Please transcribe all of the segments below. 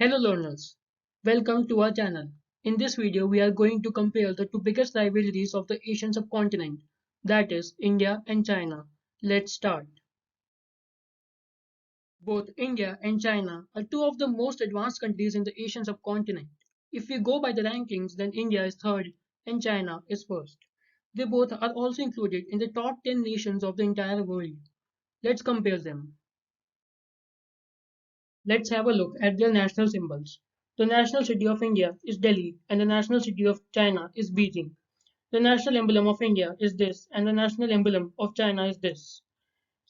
Hello learners, welcome to our channel. In this video, we are going to compare the two biggest rivalries of the Asian subcontinent, that is India and China. Let's start. Both India and China are two of the most advanced countries in the Asian subcontinent. If we go by the rankings, then India is third and China is first. They both are also included in the top 10 nations of the entire world. Let's compare them. Let's have a look at their national symbols. The national city of India is Delhi and the national city of China is Beijing. The national emblem of India is this and the national emblem of China is this.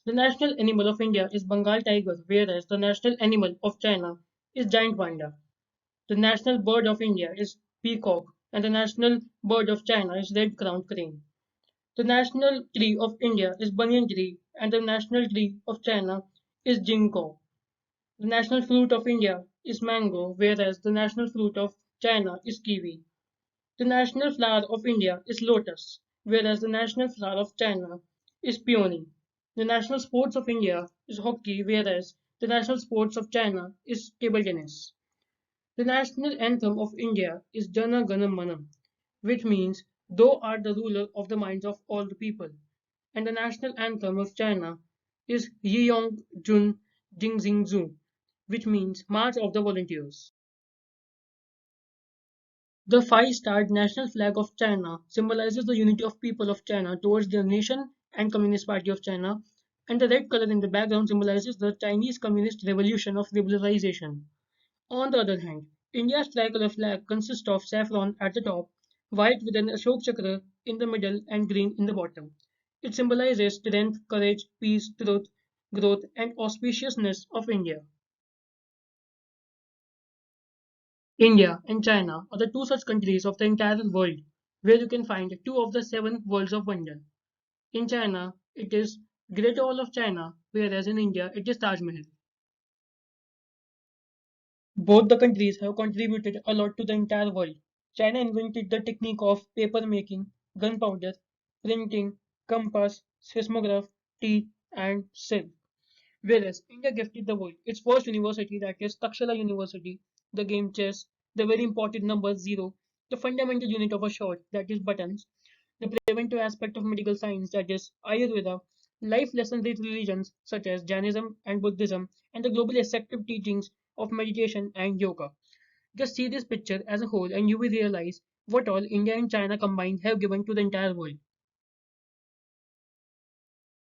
The national animal of India is Bengal tiger, whereas the national animal of China is giant panda. The national bird of India is peacock and the national bird of China is red-crowned crane. The national tree of India is banyan tree and the national tree of China is ginkgo. The national fruit of India is mango, whereas the national fruit of China is kiwi. The national flower of India is lotus, whereas the national flower of China is peony. The national sports of India is hockey, whereas the national sports of China is table tennis. The national anthem of India is Jana Gana Mana, which means thou art the ruler of the minds of all the people. And the national anthem of China is Yiyong Jun Jingxing Zhu, which means March of the Volunteers. The five-starred national flag of China symbolizes the unity of people of China towards their nation and Communist Party of China, and the red color in the background symbolizes the Chinese Communist Revolution of liberalization. On the other hand, India's tricolor flag consists of saffron at the top, white with an Ashok Chakra in the middle, and green in the bottom. It symbolizes strength, courage, peace, truth, growth, and auspiciousness of India. India and China are the two such countries of the entire world where you can find two of the seven worlds of wonder. In China, it is Great Wall of China, whereas in India, it is Taj Mahal. Both the countries have contributed a lot to the entire world. China invented the technique of paper making, gunpowder, printing, compass, seismograph, tea, and silk. Whereas India gifted the world its first university, that is Takshara University, the game chess, the very important number zero, the fundamental unit of a shot, that is buttons, the preventive aspect of medical science, that is Ayurveda, life lesson rich religions such as Jainism and Buddhism, and the globally accepted teachings of meditation and yoga. Just see this picture as a whole and you will realize what all India and China combined have given to the entire world.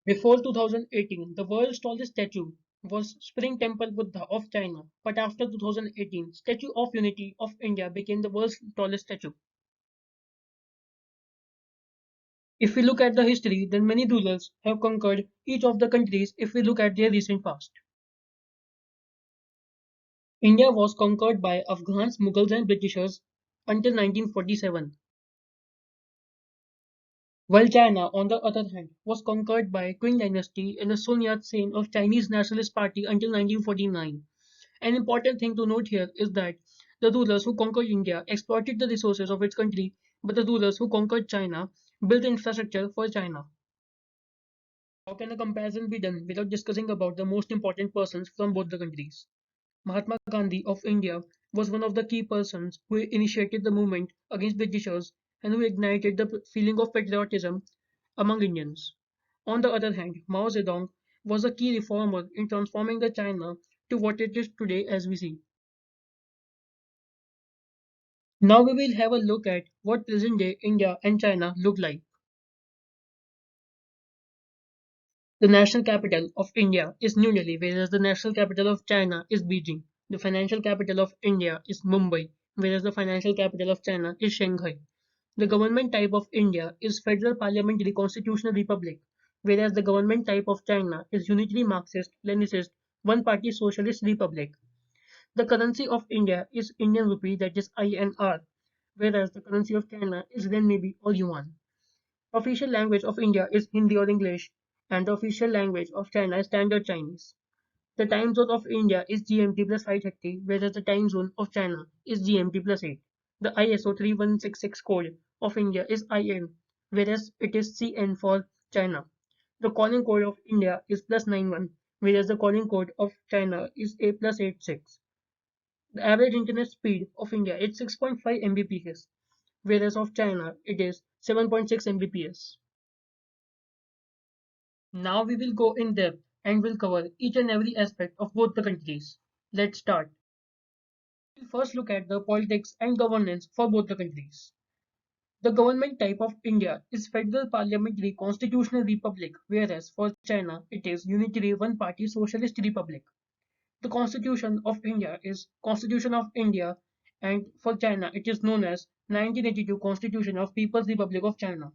Before 2018, the world's tallest statue was Spring Temple Buddha of China, but after 2018, Statue of Unity of India became the world's tallest statue. If we look at the history, then many rulers have conquered each of the countries if we look at their recent past. India was conquered by Afghans, Mughals and Britishers until 1947, while China, on the other hand, was conquered by Qing dynasty and the Sun Yat-sen of Chinese Nationalist Party until 1949. An important thing to note here is that the rulers who conquered India exploited the resources of its country, but the rulers who conquered China built the infrastructure for China. How can a comparison be done without discussing about the most important persons from both the countries? Mahatma Gandhi of India was one of the key persons who initiated the movement against Britishers and who ignited the feeling of patriotism among Indians. On the other hand, Mao Zedong was a key reformer in transforming the China to what it is today as we see. Now we will have a look at what present-day India and China look like. The national capital of India is New Delhi, whereas the national capital of China is Beijing. The financial capital of India is Mumbai, whereas the financial capital of China is Shanghai. The government type of India is Federal Parliamentary Constitutional Republic, whereas the government type of China is Unitary Marxist Leninist One Party Socialist Republic. The currency of India is Indian rupee, that is INR, whereas the currency of China is renminbi or yuan. Official language of India is Hindi or English, and the official language of China is Standard Chinese. The time zone of India is GMT plus 5:30, whereas the time zone of China is GMT plus 8. The ISO 3166 code of India is IN, whereas it is CN for China. The calling code of India is +91, whereas the calling code of China is A plus 86. The average internet speed of India is 6.5 Mbps, whereas of China it is 7.6 Mbps. Now we will go in depth and will cover each and every aspect of both the countries. Let's start. We'll first look at the politics and governance for both the countries. The government type of India is Federal Parliamentary Constitutional Republic, whereas for China it is Unitary One-Party Socialist Republic. The Constitution of India is Constitution of India, and for China it is known as 1982 Constitution of People's Republic of China.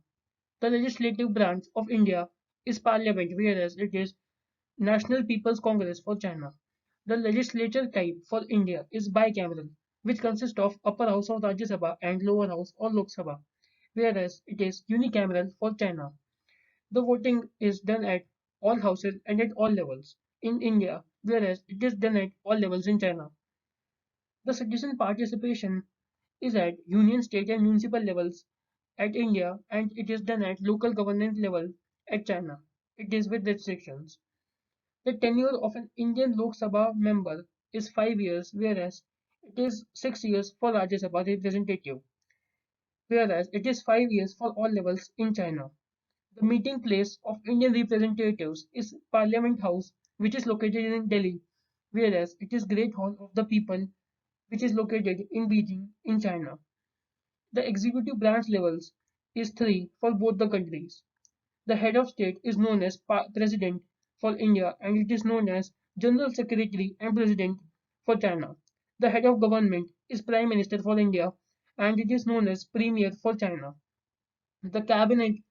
The legislative branch of India is Parliament, whereas it is National People's Congress for China. The legislature type for India is bicameral, which consists of upper house of Rajya Sabha and lower house or Lok Sabha, whereas it is unicameral for China. The voting is done at all houses and at all levels in India, whereas it is done at all levels in China. The citizen participation is at union, state, and municipal levels at India, and it is done at local government level at China. It is with restrictions. The tenure of an Indian Lok Sabha member is 5 years, whereas it is 6 years for Rajya Sabha representative, whereas it is 5 years for all levels in China. The meeting place of Indian representatives is Parliament House, which is located in Delhi, whereas it is Great Hall of the People, which is located in Beijing in China. The executive branch levels is three for both the countries. The head of state is known as President for India, and it is known as General Secretary and President for China. The head of government is Prime Minister for India, and it is known as Premier for China. The cabinet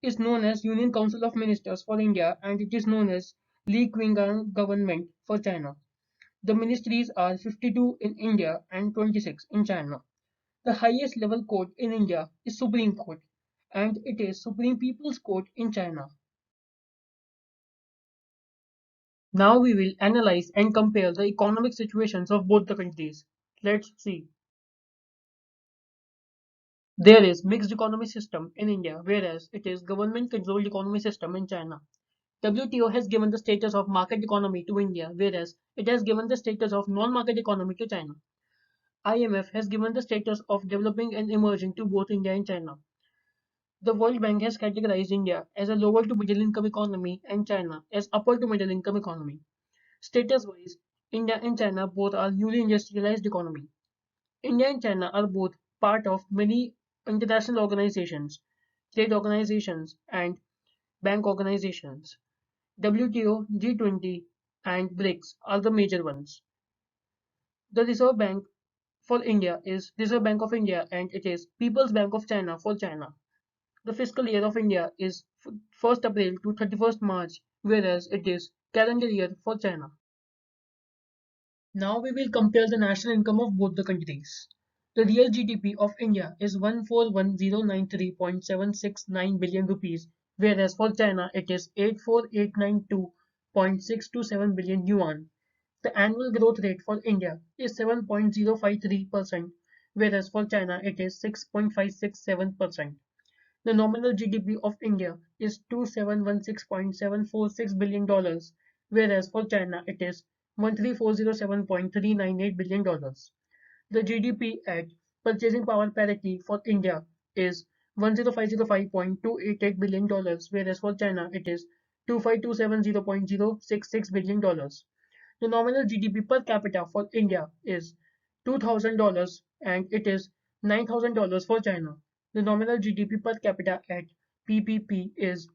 is known as Union Council of Ministers for India, and it is known as Li Qiang government for China. The ministries are 52 in India and 26 in China. The highest level court in India is Supreme Court, and it is Supreme People's Court in China. Now we will analyze and compare the economic situations of both the countries. Let's see. There is mixed economy system in India, whereas it is government controlled economy system in China. WTO has given the status of market economy to India, whereas it has given the status of non-market economy to China. IMF has given the status of developing and emerging to both India and China. The World Bank has categorized India as a lower to middle income economy and China as upper to middle income economy. Status-wise, India and China both are newly industrialized economy. India and China are both part of many international organizations, trade organizations, and bank organizations. WTO, G20, and BRICS are the major ones. The Reserve Bank for India is Reserve Bank of India, and it is People's Bank of China for China. The fiscal year of India is 1st April to 31st March, whereas it is calendar year for China. Now we will compare the national income of both the countries. The real GDP of India is 141,093.769 billion rupees, whereas for China it is 84,892.627 billion yuan. The annual growth rate for India is 7.053%, whereas for China it is 6.567%. The nominal GDP of India is $2716.746 billion, whereas for China it is $13,407.398 billion. The GDP at purchasing power parity for India is $10505.288 billion, whereas for China it is $25270.066 billion. The nominal GDP per capita for India is $2,000 and it is $9,000 for China. The nominal GDP per capita at PPP is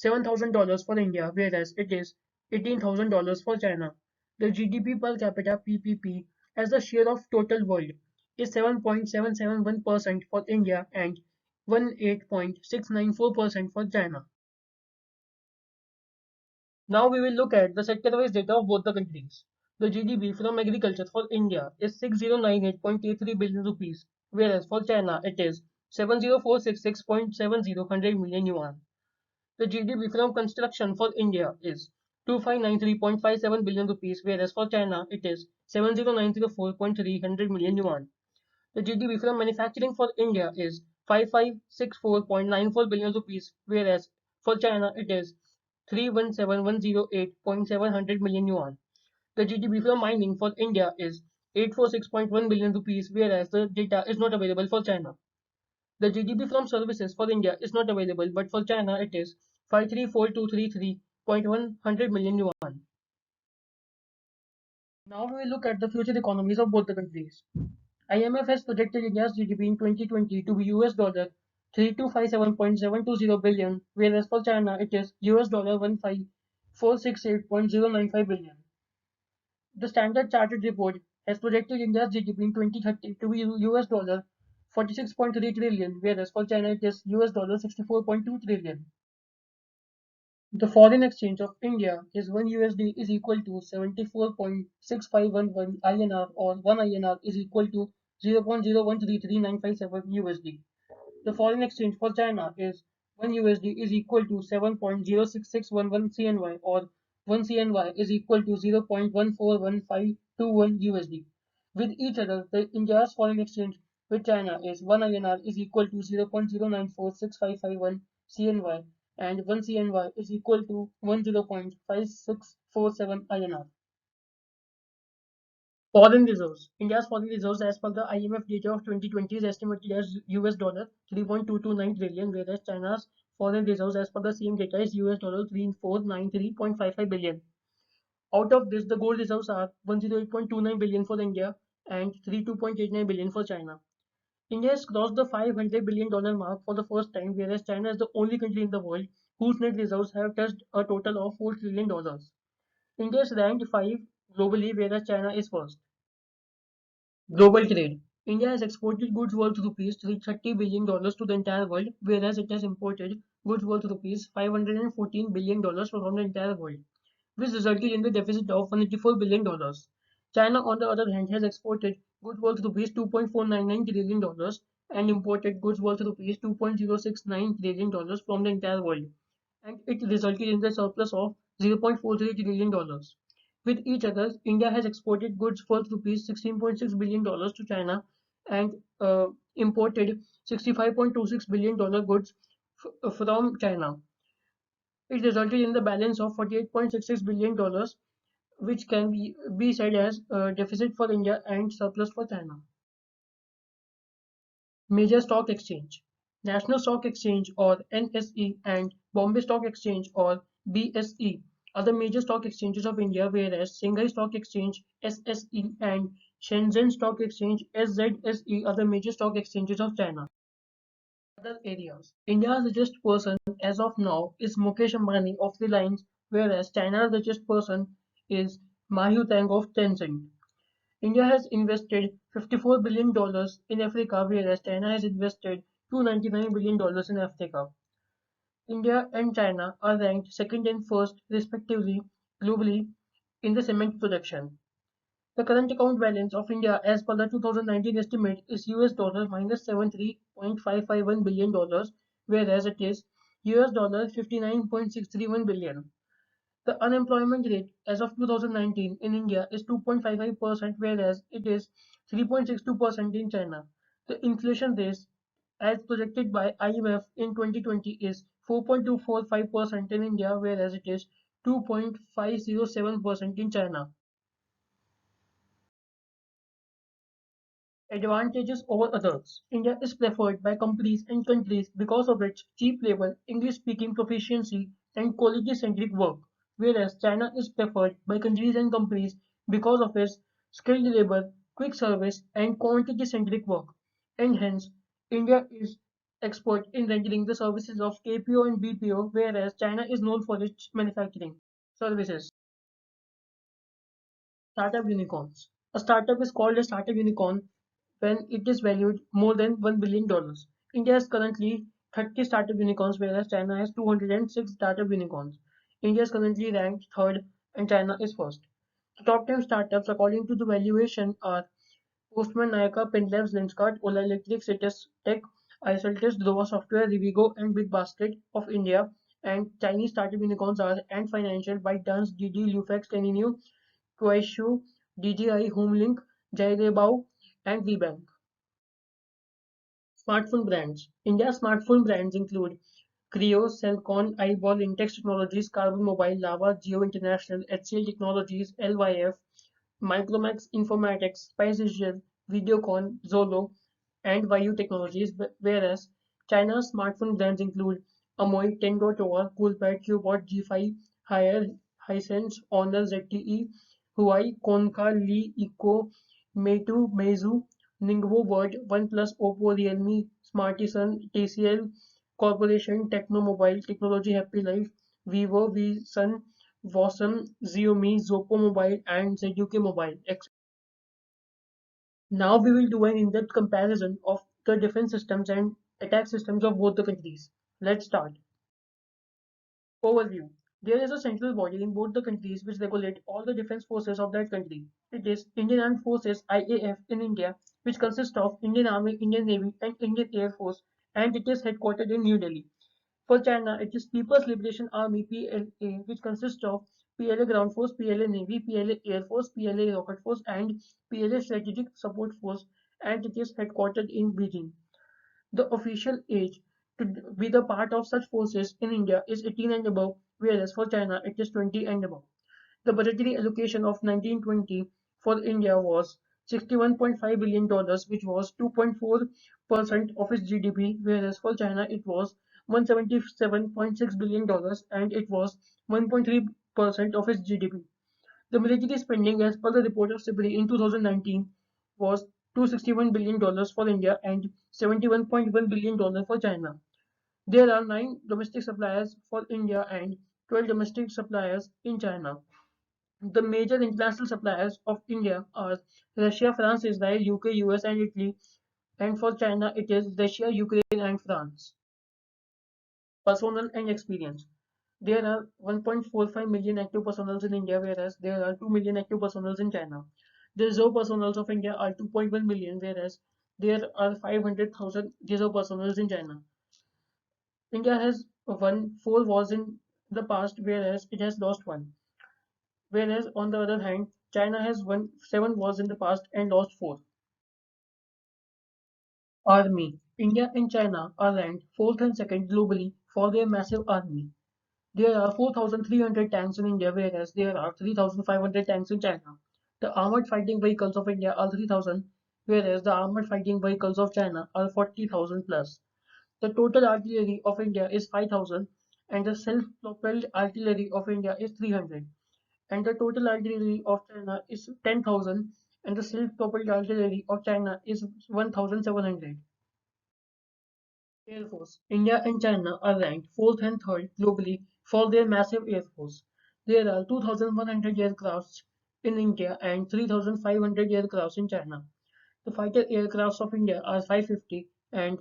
$7,000 for India, whereas it is $18,000 for China. The GDP per capita PPP as a share of total world is 7.771% for India and 18.694% for China. Now we will look at the sector-wise data of both the countries. The GDP from agriculture for India is 6098.83 billion rupees, whereas for China it is 70466.70 million yuan. The GDP from construction for India is 2593.57 billion rupees, whereas for China it is 70904.300 million yuan. The GDP from manufacturing for India is 5564.94 billion rupees, whereas for China it is 317108.700 million yuan. The GDP from mining for India is 846.1 billion rupees, whereas the data is not available for China. The GDP from services for India is not available, but for China it is 534233.100 million yuan. Now we will look at the future economies of both the countries. IMF has projected India's GDP in 2020 to be US dollar 3257.720 billion, whereas for China it is US dollar 15468.095 billion. The Standard Chartered report has projected India's GDP in 2030 to be US dollar 46.3 trillion, whereas for China it is US dollar 64.2 trillion. The foreign exchange of India is 1 USD is equal to 74.6511 INR, or 1 INR is equal to 0.0133957 USD. The foreign exchange for China is 1 USD is equal to 7.06611 CNY, or 1 CNY is equal to 0.141521 USD. With each other, the India's foreign exchange with China is 1 INR is equal to 0.0946551 CNY, and 1 CNY is equal to 10.5647 INR. Foreign reserves. India's foreign reserves as per the IMF data of 2020 is estimated as US dollar 3.229 trillion, whereas China's foreign reserves as per the same data is US dollar 3493.55 billion. Out of this, the gold reserves are 108.29 billion for India and 32.89 billion for China. India has crossed the $500 billion mark for the first time, whereas China is the only country in the world whose net reserves have touched a total of $4 trillion. India is ranked 5 globally, whereas China is first. Global trade. India has exported goods worth rupees $30 billion to the entire world, whereas it has imported goods worth rupees $514 billion from the entire world, which resulted in the deficit of $184 billion. China, on the other hand, has exported goods worth rupees $2.499 trillion and imported goods worth rupees $2.069 trillion from the entire world, and it resulted in the surplus of $0.43 trillion. With each other, India has exported goods worth rupees $16.6 billion to China and imported $65.26 billion goods from China. It resulted in the balance of $48.66 billion, which can be said as a deficit for India and surplus for China. Major stock exchange. National Stock Exchange, or NSE, and Bombay Stock Exchange, or BSE, are the major stock exchanges of India, whereas Shanghai Stock Exchange SSE and Shenzhen Stock Exchange SZSE are the major stock exchanges of China. Other areas. India's richest person as of now is Mukesh Ambani of Reliance, whereas China's richest person is Ma Hutang of Tencent. India has invested $54 billion in Africa, whereas China has invested $299 billion in Africa. India and China are ranked second and first, respectively, globally in the cement production. The current account balance of India as per the 2019 estimate is US dollar minus $73.551 billion, whereas it is US dollar 59.631 billion. The unemployment rate as of 2019 in India is 2.55%, whereas it is 3.62% in China. The inflation rate, as projected by IMF in 2020, is 4.245% in India, whereas it is 2.507% in China. Advantages over others. India is preferred by companies and countries because of its cheap labor, English-speaking proficiency, and quality-centric work, whereas China is preferred by countries and companies because of its skilled labor, quick service, and quantity-centric work. And hence, India is expert in rendering the services of KPO and BPO, whereas China is known for its manufacturing services. Startup unicorns. A startup is called a startup unicorn when it is valued more than $1 billion. India has currently 30 startup unicorns, whereas China has 206 startup unicorns. India is currently ranked third and China is first. The top 10 startups according to the valuation are Postman, Nykaa, Pinlabs, Lenskart, Ola Electric, Citus Tech, Iceltis, Dova Software, Rivigo, and BigBasket of India. And Chinese startup unicorns are Ant Financial, ByteDance, Didi, Lufax, Teninu, Kuaishou, DJI, Homelink, Jairebao, and WeBank. Smartphone brands. India's smartphone brands include Creo, Cellcon, Eyeball, Intex Technologies, Carbon Mobile, Lava, Geo International, HCL Technologies, LYF, Micromax Informatics, SpiceDigital, Videocon, Zolo, and Vayu Technologies, whereas China's smartphone brands include Amoy, Tendo, Toa, Coolpad, Qbot, G5, Haier, Hisense, Honor, ZTE, Huawei, Konka, Li, Eco, Meitu, Meizu, Ningbo, Word, OnePlus, Oppo, Realme, Smartisan, TCL Corporation, Techno Mobile, Technology Happy Life, Vivo, VSun, Wasm, Xiaomi, Zoppo Mobile, and ZUK Mobile. Now we will do an in-depth comparison of the defense systems and attack systems of both the countries. Let's start. Overview. There is a central body in both the countries which regulate all the defense forces of that country. It is Indian Armed Forces IAF in India, which consists of Indian Army, Indian Navy, and Indian Air Force, and it is headquartered in New Delhi. For China, it is People's Liberation Army PLA, which consists of PLA Ground Force, PLA Navy, PLA Air Force, PLA Rocket Force, and PLA Strategic Support Force, and it is headquartered in Beijing. The official age to be the part of such forces in India is 18 and above, whereas for China it is 20 and above. The budgetary allocation of 1920 for India was $61.5 billion, which was 2.4% of its GDP, whereas for China it was $177.6 billion and it was 1.3% of its GDP. The military spending, as per the report of SIPRI in 2019, was $261 billion for India and $71.1 billion for China. There are 9 domestic suppliers for India and 12 domestic suppliers in China. The major international suppliers of India are Russia, France, Israel, UK, US, and Italy, and for China it is Russia, Ukraine, and France. Personnel and experience. There are 1.45 million active personnel in India, whereas there are 2 million active personnel in China. The reserve personnel of India are 2.1 million, whereas there are 500,000 reserve personnel in China. India has won 4 wars in the past, whereas it has lost one. Whereas, on the other hand, China has won 7 wars in the past and lost 4. Army. India and China are ranked 4th and 2nd globally for their massive army. There are 4,300 tanks in India, whereas there are 3,500 tanks in China. The armored fighting vehicles of India are 3,000, whereas the armored fighting vehicles of China are 40,000 plus. The total artillery of India is 5,000, and the self-propelled artillery of India is 300. And the total artillery of China is 10,000, and the self-propelled artillery of China is 1,700. Air Force. India and China are ranked 4th and 3rd globally for their massive air force. There are 2,100 aircrafts in India and 3,500 aircrafts in China. The fighter aircrafts of India are 550 and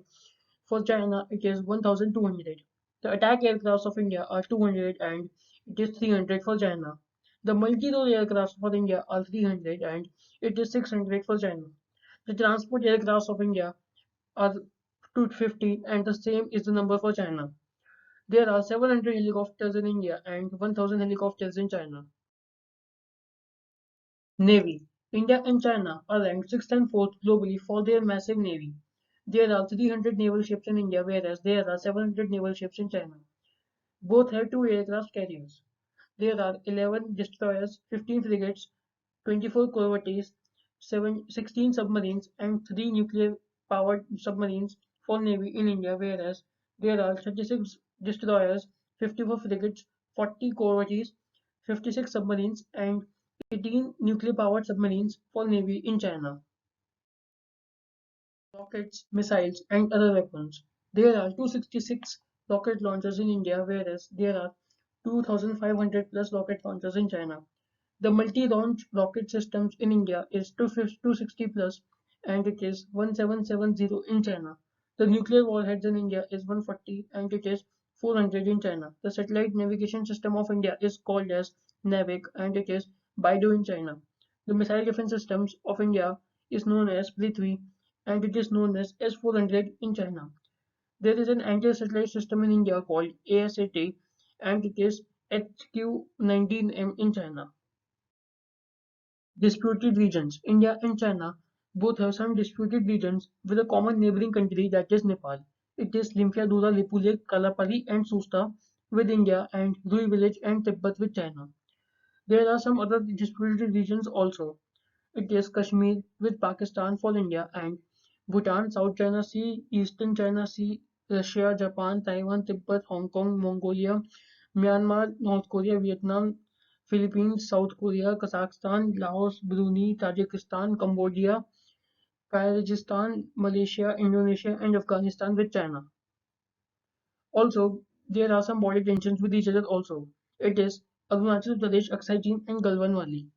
for China it is 1,200. The attack aircrafts of India are 200 and it is 300 for China. The multi-role aircrafts for India are 300 and it is 600 for China. The transport aircrafts of India are 250 and the same is the number for China. There are 700 helicopters in India and 1000 helicopters in China. Navy. India and China are ranked 6th and 4th globally for their massive navy. There are 300 naval ships in India, whereas there are 700 naval ships in China. Both have 2 aircraft carriers. There are 11 destroyers, 15 frigates, 24 corvettes, 16 submarines, and 3 nuclear-powered submarines for Navy in India, whereas there are 36 destroyers, 54 frigates, 40 corvettes, 56 submarines, and 18 nuclear-powered submarines for Navy in China. Rockets, missiles, and other weapons. There are 266 rocket launchers in India, whereas there are 2,500 plus rocket launchers in China. The multi-launch rocket systems in India is 260 plus and it is 1770 in China. The nuclear warheads in India is 140 and it is 400 in China. The satellite navigation system of India is called as NAVIC and it is Baidu in China. The missile defense systems of India is known as Prithvi and it is known as S-400 in China. There is an anti-satellite system in India called ASAT and it is HQ-19M in China. Disputed regions. India and China both have some disputed regions with a common neighboring country that is Nepal. It is Limfjalldura, Lipulekh, Kalapalli and Susta with India and Rui Village and Tibet with China. There are some other disputed regions also. It is Kashmir with Pakistan for India and Bhutan, South China Sea, Eastern China Sea, Russia, Japan, Taiwan, Tibet, Hong Kong, Mongolia, Myanmar, North Korea, Vietnam, Philippines, South Korea, Kazakhstan, Laos, Brunei, Tajikistan, Cambodia, Kyrgyzstan, Malaysia, Indonesia, and Afghanistan with China. Also, there are some border tensions with each other also. It is Arunachal Pradesh, Aksai Chin, and Galwan Valley.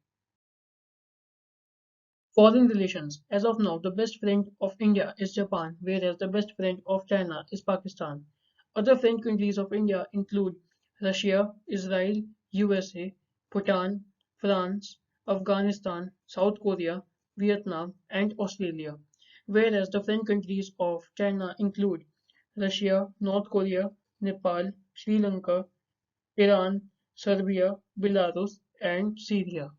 Foreign relations. As of now, the best friend of India is Japan, whereas the best friend of China is Pakistan. Other friend countries of India include Russia, Israel, USA, Bhutan, France, Afghanistan, South Korea, Vietnam, and Australia. Whereas the friend countries of China include Russia, North Korea, Nepal, Sri Lanka, Iran, Serbia, Belarus, and Syria.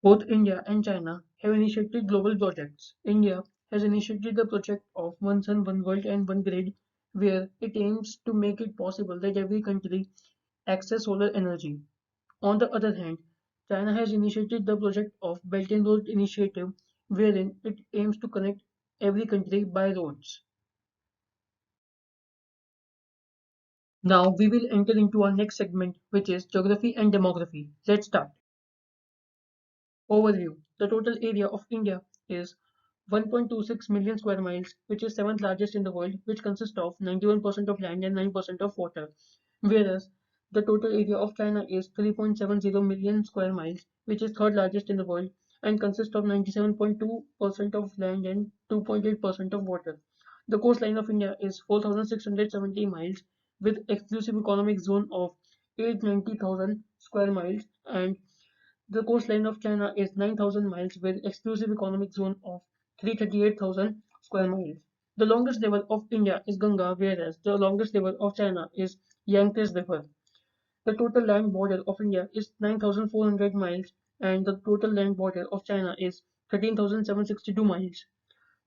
Both India and China have initiated global projects. India has initiated the project of One Sun, One World and One Grid, where it aims to make it possible that every country access solar energy. On the other hand, China has initiated the project of Belt and Road Initiative, wherein it aims to connect every country by roads. Now we will enter into our next segment, which is geography and demography. Let's start. Overview. The total area of India is 1.26 million square miles, which is seventh largest in the world, which consists of 91% of land and 9% of water. Whereas the total area of China is 3.70 million square miles, which is third largest in the world and consists of 97.2% of land and 2.8% of water. The coastline of India is 4,670 miles with exclusive economic zone of 890,000 square miles, and the coastline of China is 9,000 miles with exclusive economic zone of 338,000 square miles. The longest river of India is Ganga, whereas the longest river of China is Yangtze River. The total land border of India is 9,400 miles and the total land border of China is 13,762 miles.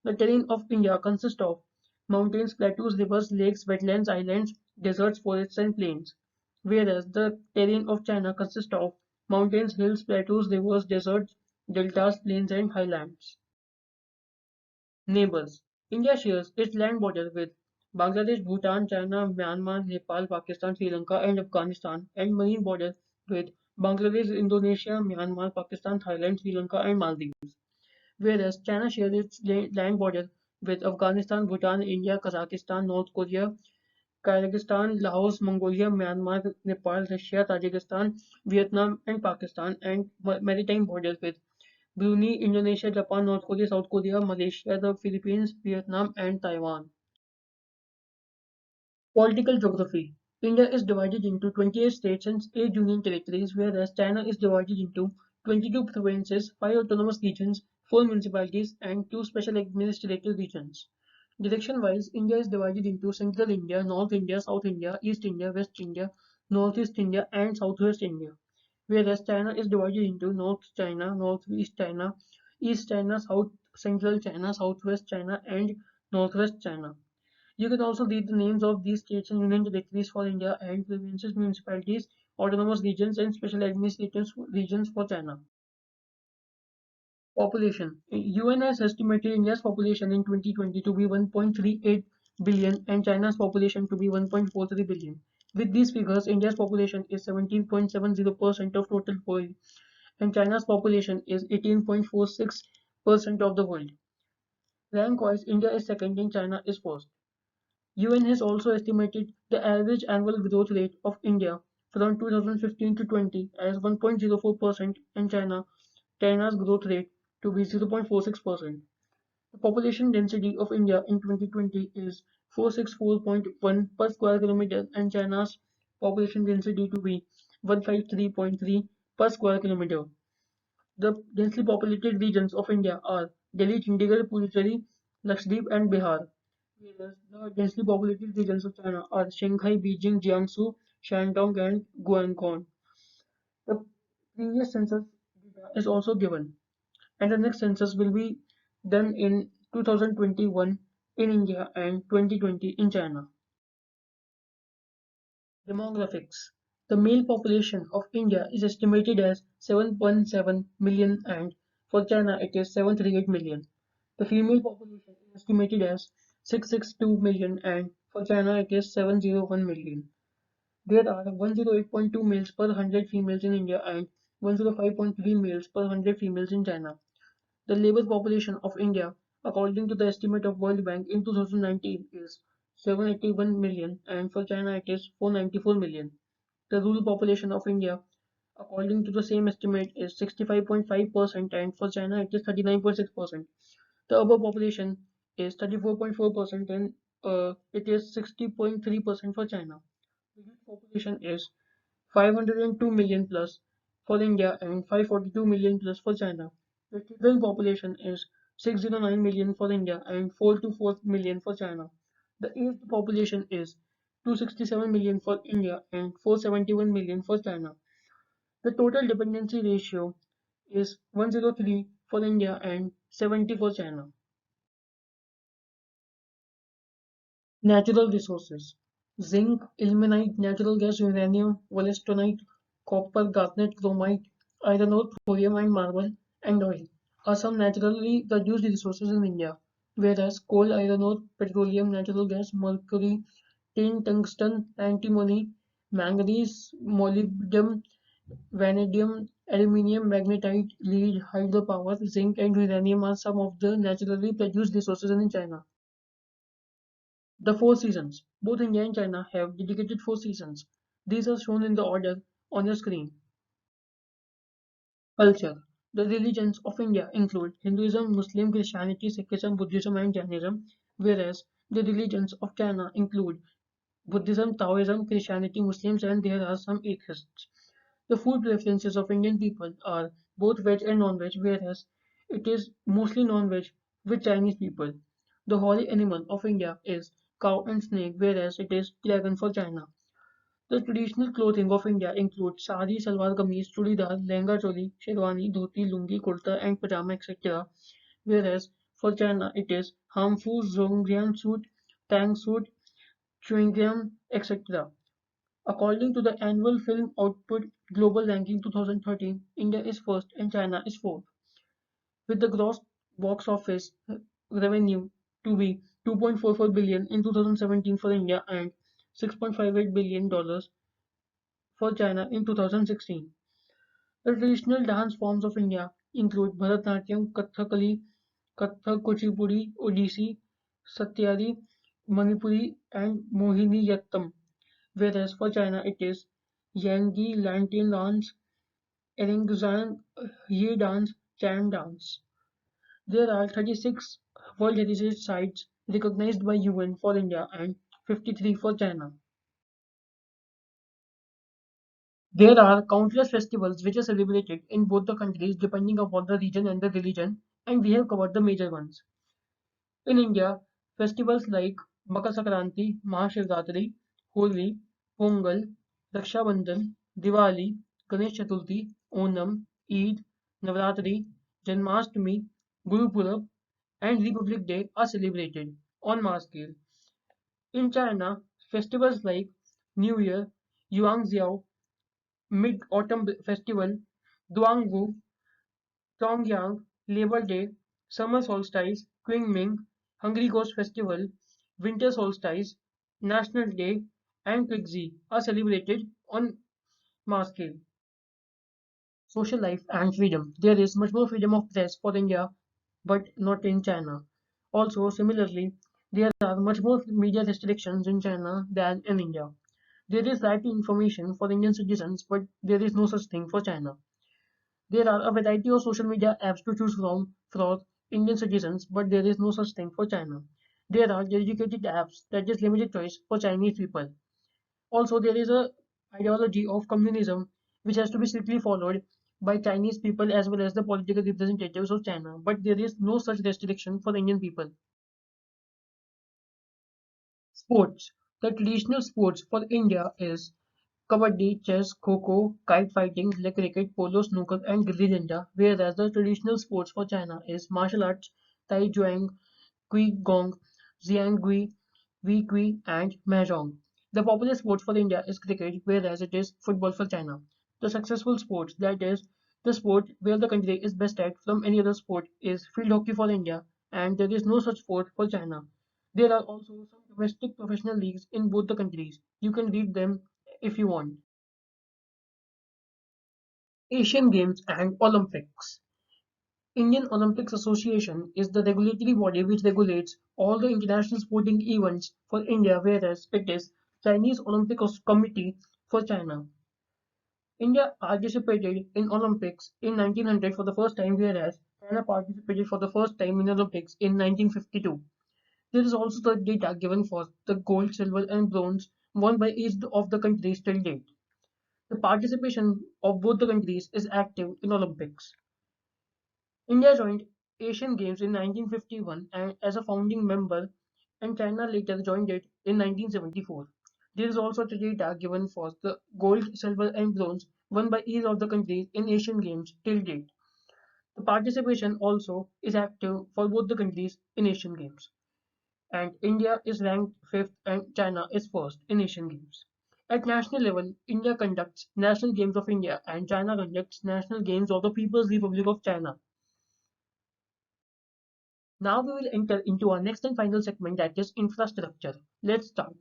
The terrain of India consists of mountains, plateaus, rivers, lakes, wetlands, islands, deserts, forests, and plains, whereas the terrain of China consists of mountains, hills, plateaus, rivers, deserts, deltas, plains, and highlands. Neighbors. India shares its land border with Bangladesh, Bhutan, China, Myanmar, Nepal, Pakistan, Sri Lanka, and Afghanistan, and marine border with Bangladesh, Indonesia, Myanmar, Pakistan, Thailand, Sri Lanka, and Maldives. Whereas China shares its land border with Afghanistan, Bhutan, India, Kazakhstan, North Korea, Kyrgyzstan, Laos, Mongolia, Myanmar, Nepal, Russia, Tajikistan, Vietnam, and Pakistan, and maritime borders with Brunei, Indonesia, Japan, North Korea, South Korea, Malaysia, the Philippines, Vietnam, and Taiwan. Political geography. India is divided into 28 states and 8 union territories, whereas China is divided into 22 provinces, 5 autonomous regions, 4 municipalities, and 2 special administrative regions. Direction-wise, India is divided into Central India, North India, South India, East India, West India, Northeast India, and Southwest India. Whereas China is divided into North China, Northeast China, East China, South Central China, Southwest China, and Northwest China. You can also read the names of these states and union territories for India and provinces, municipalities, autonomous regions, and special administrative regions for China. Population. UN has estimated India's population in 2020 to be 1.38 billion and China's population to be 1.43 billion. With these figures, India's population is 17.70% of total world and China's population is 18.46% of the world. Rank-wise, India is second and China is first. UN has also estimated the average annual growth rate of India from 2015 to 20 as 1.04% and China's growth rate to be 0.46%. The population density of India in 2020 is 464.1 per square kilometer and China's population density to be 153.3 per square kilometer. The densely populated regions of India are Delhi, Chandigarh, Puducherry, Lakshadweep, and Bihar. Whereas the densely populated regions of China are Shanghai, Beijing, Jiangsu, Shandong, and Guangdong. The previous census data is also given, and the next census will be done in 2021 in India and 2020 in China. Demographics. The male population of India is estimated as 7.7 million and for China it is 738 million. The female population is estimated as 662 million and for China it is 701 million. There are 108.2 males per 100 females in India and 105.3 males per 100 females in China. The labor population of India, according to the estimate of World Bank in 2019, is 781 million and for China it is 494 million. The rural population of India, according to the same estimate, is 65.5% and for China it is 39.6%. The urban population is 34.4% and it is 60.3% for China. The youth population is 502 million plus for India and 542 million plus for China. The children population is 609 million for India and 424 million for China. The aged population is 267 million for India and 471 million for China. The total dependency ratio is 103 for India and 70 for China. Natural resources: zinc, ilmenite, natural gas, uranium, wollastonite, copper, garnet, chromite, iron ore, thorium, and marble, and oil are some naturally produced resources in India, whereas coal, iron ore, petroleum, natural gas, mercury, tin, tungsten, antimony, manganese, molybdenum, vanadium, aluminium, magnetite, lead, hydropower, zinc, and uranium are some of the naturally produced resources in China. The four seasons. Both India and China have dedicated four seasons. These are shown in the order on your screen. Culture. The religions of India include Hinduism, Muslim, Christianity, Sikhism, Buddhism, and Jainism, whereas the religions of China include Buddhism, Taoism, Christianity, Muslims, and there are some atheists. The food preferences of Indian people are both veg and non-veg, whereas it is mostly non-veg with Chinese people. The holy animal of India is cow and snake, whereas it is dragon for China. The traditional clothing of India includes sari, salwar kameez, chudidar, lehenga choli, sherwani, dhoti, lungi, kurta, and pajama, etc. Whereas for China it is harmful Zhongjian suit, tang suit, chewing gum, etc. According to the annual film output global ranking 2013, India is first and China is fourth, with the gross box office revenue to be 2.44 billion in 2017 for India and $6.58 billion for China in 2016. The traditional dance forms of India include Bharatanatyam, Kathakali, Kathak, Kuchipudi, Odissi, Satyari, Manipuri, and Mohiniyattam, whereas for China it is Yangi, Lantern dance, Erangzan, Ye dance, Chan dance. There are 36 World Heritage Sites recognized by UN for India and 53 for China. There are countless festivals which are celebrated in both the countries depending upon the region and the religion, and we have covered the major ones. In India, festivals like Makar Sankranti, Mahashivratri, Holi, Pongal, Raksha Bandhan, Diwali, Ganesh Chaturthi, Onam, Eid, Navratri, Janmashtami, Guru Purab, and Republic Day are celebrated on mass scale. In China, festivals like New Year, Yuanxiao, Mid-Autumn Festival, Duanggu, Chongyang, Labor Day, Summer Solstice, Qingming, Hungry Ghost Festival, Winter Solstice, National Day, and Qixi are celebrated on mass scale. Social life and freedom. There is much more freedom of press for India, but not in China. Also, similarly, there are much more media restrictions in China than in India. There is right to information for Indian citizens, but there is no such thing for China. There are a variety of social media apps to choose from for Indian citizens, but there is no such thing for China. There are dedicated apps that is limited choice for Chinese people. Also, there is a ideology of communism which has to be strictly followed by Chinese people as well as the political representatives of China, but there is no such restriction for Indian people. Sports. The traditional sports for India is Kabaddi, chess, kho-kho, kite fighting, leg cricket, polo, snooker, and gilli danda, whereas the traditional sports for China is martial arts, Tai Chuan, Kui Gong, Xiangqi, Wei Kui, and Mahjong. The popular sport for India is cricket, whereas it is football for China. The successful sports, that is, the sport where the country is best at from any other sport, is field hockey for India, and there is no such sport for China. There are also some domestic professional leagues in both the countries. You can read them if you want. Asian Games and Olympics. Indian Olympics Association is the regulatory body which regulates all the international sporting events for India, whereas it is Chinese Olympic Committee for China. India participated in Olympics in 1900 for the first time, whereas China participated for the first time in Olympics in 1952. There is also the data given for the gold, silver, and bronze won by each of the countries till date. The participation of both the countries is active in Olympics. India joined Asian Games in 1951 and as a founding member, and China later joined it in 1974. There is also the data given for the gold, silver, and bronze won by each of the countries in Asian Games till date. The participation also is active for both the countries in Asian Games. And India is ranked 5th and China is 1st in Asian Games. At national level, India conducts National Games of India and China conducts National Games of the People's Republic of China. Now we will enter into our next and final segment, that is infrastructure. Let's start.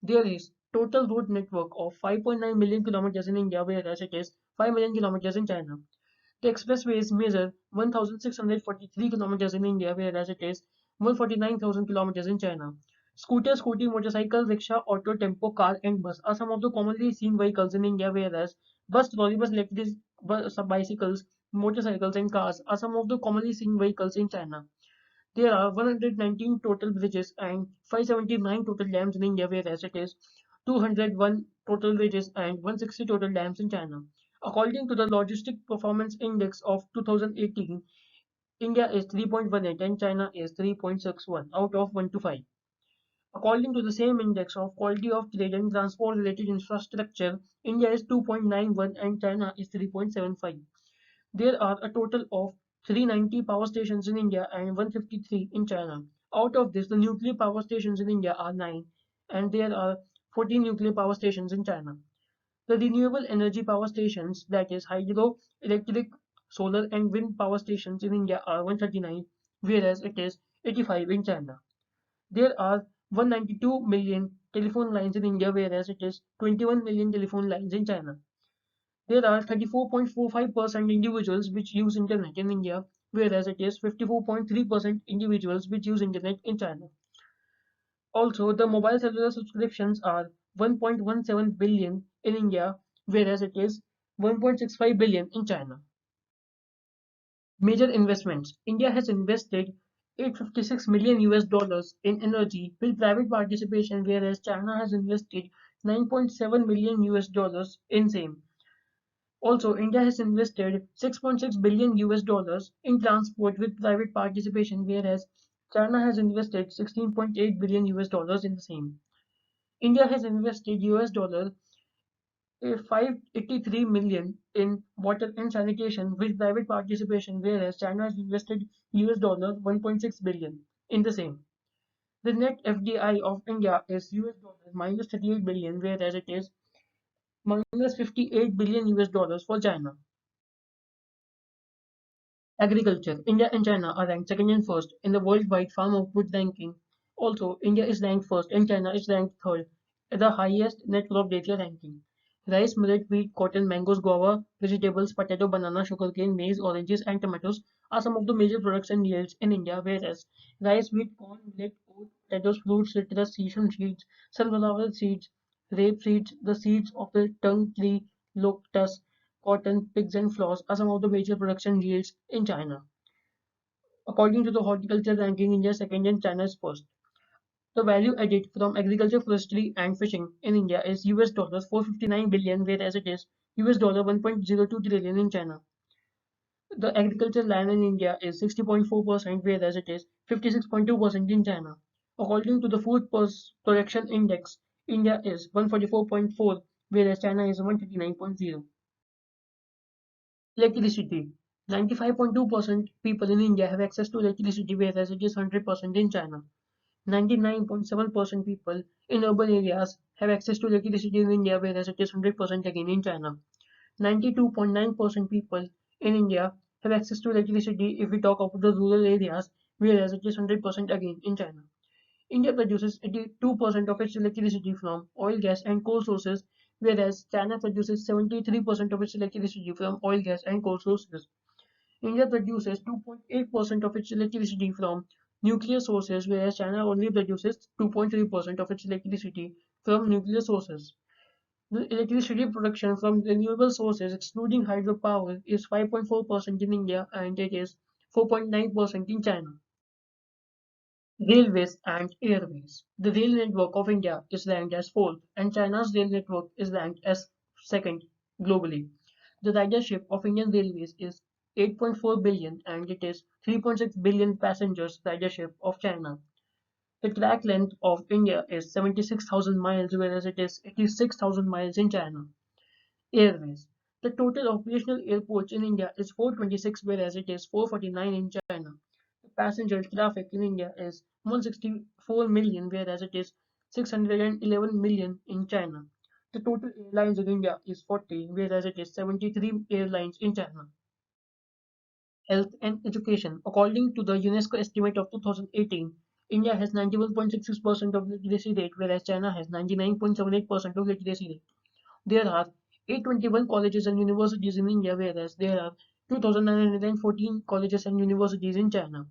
There is total road network of 5.9 million kilometers in India, whereas it is 5 million kilometers in China. The expressways measure 1,643 kilometers in India, whereas it is 149,000 kilometers in China. Scooter, scooty, motorcycle, rickshaw, auto, tempo, car, and bus are some of the commonly seen vehicles in India, whereas bus, trolley, bus, electric bicycles, motorcycles, and cars are some of the commonly seen vehicles in China. There are 119 total bridges and 579 total dams in India, whereas it is 201 total bridges and 160 total dams in China. According to the Logistic Performance Index of 2018, India is 3.18 and China is 3.61 out of 1 to 5. According to the same index of quality of trade and transport related infrastructure, India is 2.91 and China is 3.75. There are a total of 390 power stations in India and 153 in China. Out of this, the nuclear power stations in India are 9 and there are 14 nuclear power stations in China. The renewable energy power stations, that is hydro, electric, solar and wind power stations in India are 139, whereas it is 85 in China. There are 192 million telephone lines in India, whereas it is 21 million telephone lines in China. There are 34.45% individuals which use internet in India, whereas it is 54.3% individuals which use internet in China. Also, the mobile cellular subscriptions are 1.17 billion in India, whereas it is 1.65 billion in China. Major investments. India has invested 856 million US dollars in energy with private participation, whereas China has invested 9.7 million US dollars in same. Also, India has invested 6.6 billion US dollars in transport with private participation, whereas China has invested 16.8 billion US dollars in the same. India has invested US dollar 583 million in water and sanitation with private participation, whereas China has invested US dollar 1.6 billion in the same. The net FDI of India is US dollar minus 38 billion, whereas it is minus 58 billion US dollars for China. Agriculture. India and China are ranked second and first in the worldwide farm output ranking. Also, India is ranked first and China is ranked third at the highest net crop data ranking. Rice, millet, wheat, cotton, mangoes, guava, vegetables, potato, banana, sugarcane, maize, oranges, and tomatoes are some of the major products and yields in India, whereas rice, wheat, corn, millet, oat, potatoes, fruits, citrus, sesame seeds, sunflower seeds, rape seeds, the seeds of the tung tree, lotus, cotton, pigs, and flowers are some of the major production yields in China. According to the horticulture ranking, India is second and China is first. The value added from agriculture, forestry, and fishing in India is US dollars 459 billion, whereas it is US dollar 1.02 trillion in China. The agricultural land in India is 60.4%, whereas it is 56.2% in China. According to the Food Production Index, India is 144.4, whereas China is 139.0. Electricity. 95.2% people in India have access to electricity, whereas it is 100% in China. 99.7% people in urban areas have access to electricity in India, whereas it is 100% again in China. 92.9% people in India have access to electricity if we talk about the rural areas, whereas it is 100% again in China. India produces 82% of its electricity from oil, gas, and coal sources, whereas China produces 73% of its electricity from oil, gas, and coal sources. India produces 2.8% of its electricity from nuclear sources, whereas China only produces 2.3% of its electricity from nuclear sources. The electricity production from renewable sources, excluding hydropower, is 5.4% in India and it is 4.9% in China. Railways and airways. The rail network of India is ranked as fourth, and China's rail network is ranked as second globally. The ridership of Indian Railways is 8.4 billion and it is 3.6 billion passengers ridership of China. The track length of India is 76,000 miles, whereas it is 86,000 miles in China. Airways. The total operational airports in India is 426, whereas it is 449 in China. The passenger traffic in India is 164 million, whereas it is 611 million in China. The total airlines in India is 40, whereas it is 73 airlines in China. Health and education. According to the UNESCO estimate of 2018, India has 91.66% of literacy rate, whereas China has 99.78% of literacy rate. There are 821 colleges and universities in India, whereas there are 2,914 colleges and universities in China.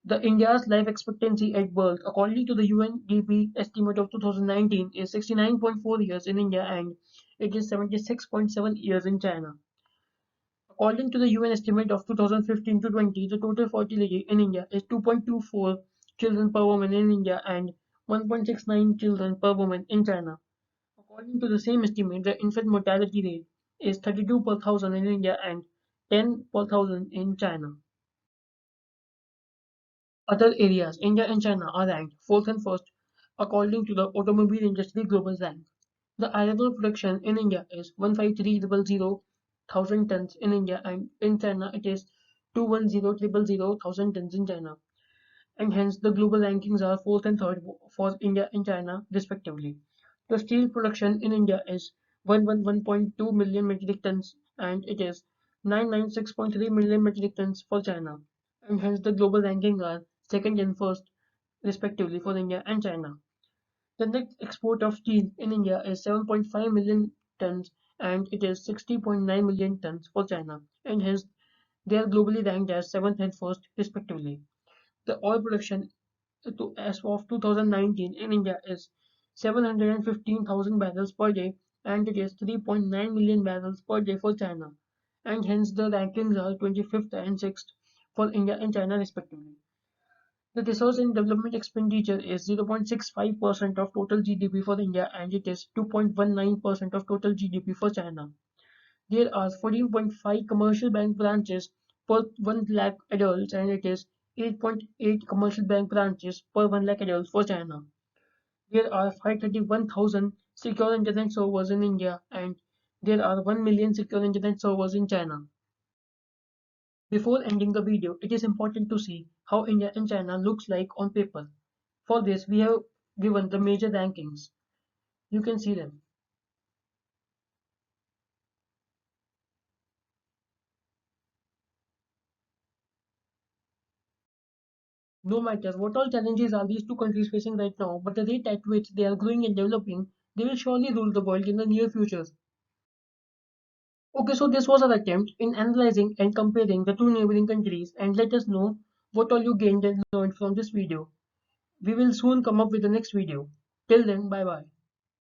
The India's life expectancy at birth, according to the UNDP estimate of 2019, is 69.4 years in India and it is 76.7 years in China. According to the UN estimate of 2015 to 20, the total fertility in India is 2.24 children per woman in India and 1.69 children per woman in China. According to the same estimate, the infant mortality rate is 32 per thousand in India and 10 per thousand in China. Other areas, India and China are ranked fourth and first according to the Automobile Industry Global Rank. The iron ore production in India is 153,000 tons in India and in China it is 210,000 tons in China. And hence the global rankings are fourth and third for India and China respectively. The steel production in India is 111.2 million metric tons and it is 996.3 million metric tons for China. And hence the global rankings are second and first respectively for India and China. The net export of steel in India is 7.5 million tons and it is 60.9 million tons for China. And hence they are globally ranked as seventh and first respectively. The oil production as of 2019 in India is 715,000 barrels per day and it is 3.9 million barrels per day for China. And hence the rankings are 25th and 6th for India and China respectively. The research and development expenditure is 0.65% of total GDP for India and it is 2.19% of total GDP for China. There are 14.5 commercial bank branches per 1 lakh adults and it is 8.8 commercial bank branches per 1 lakh adults for China. There are 531,000 secure internet servers in India and there are 1 million secure internet servers in China. Before ending the video, it is important to see how India and China looks like on paper. For this, we have given the major rankings. You can see them. No matter what all challenges are these two countries facing right now, but the rate at which they are growing and developing, they will surely rule the world in the near future. Okay, so this was our attempt in analyzing and comparing the two neighboring countries and let us know what all you gained and learned from this video. We will soon come up with the next video. Till then, bye bye.